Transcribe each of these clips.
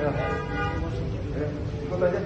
Ikut aja. Ikut aja.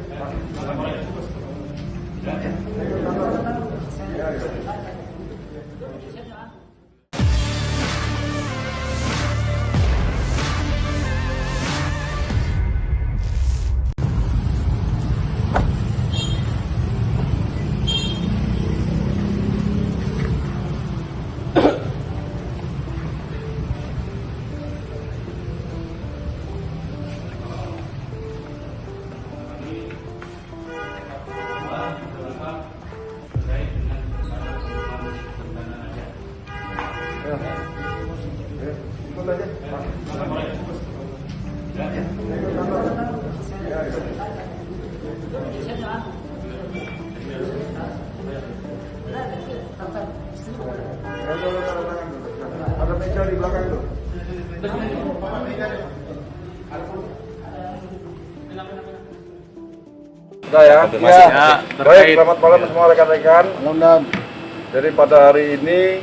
Ada meja di belakang tuh. Sudah ya? Ya. Baik, selamat malam semua rekan-rekan. Jadi pada hari ini,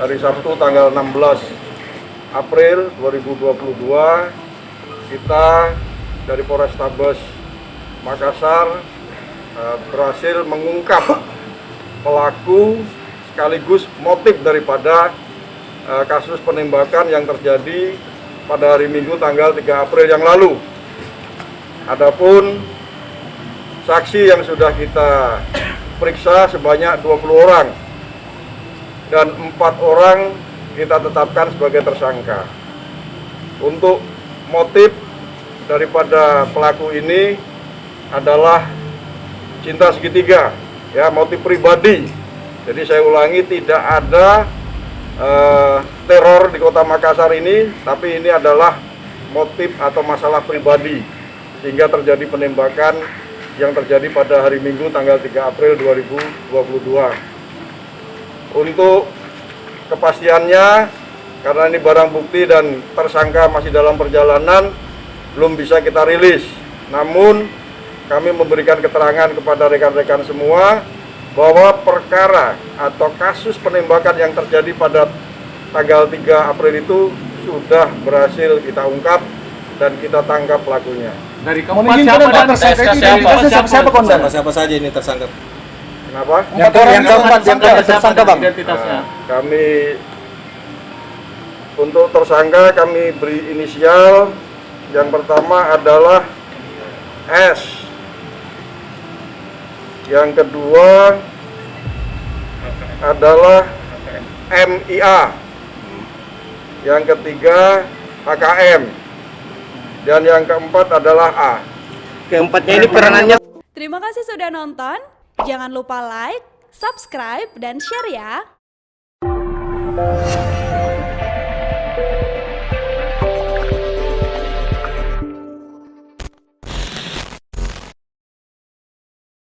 hari Sabtu tanggal 16 April 2022, kita dari Polrestabes Makassar berhasil mengungkap pelaku sekaligus motif daripada kasus penembakan yang terjadi pada hari Minggu tanggal 3 April yang lalu. Adapun saksi yang sudah kita periksa sebanyak 20 orang dan 4 orang kita tetapkan sebagai tersangka. Untuk motif daripada pelaku ini adalah cinta segitiga, ya, motif pribadi. Jadi saya ulangi, tidak ada teror di Kota Makassar ini, tapi ini adalah motif atau masalah pribadi sehingga terjadi penembakan yang terjadi pada hari Minggu tanggal 3 April 2022. Untuk kepastiannya, karena ini barang bukti dan tersangka masih dalam perjalanan, belum bisa kita rilis. Namun kami memberikan keterangan kepada rekan-rekan semua bahwa perkara atau kasus penembakan yang terjadi pada tanggal 3 April itu sudah berhasil kita ungkap dan kita tangkap pelakunya. Dari keempat siapa konten? Siapa saja ini tersangka? Kenapa? Yang keempat tersangka, Bang. Nah, kami untuk tersangka kami beri inisial. Yang pertama adalah S. Yang kedua adalah MIA. Yang ketiga HKM. Dan yang keempat adalah A. Keempatnya ini peranannya. Terima kasih sudah nonton. Jangan lupa like, subscribe, dan share ya.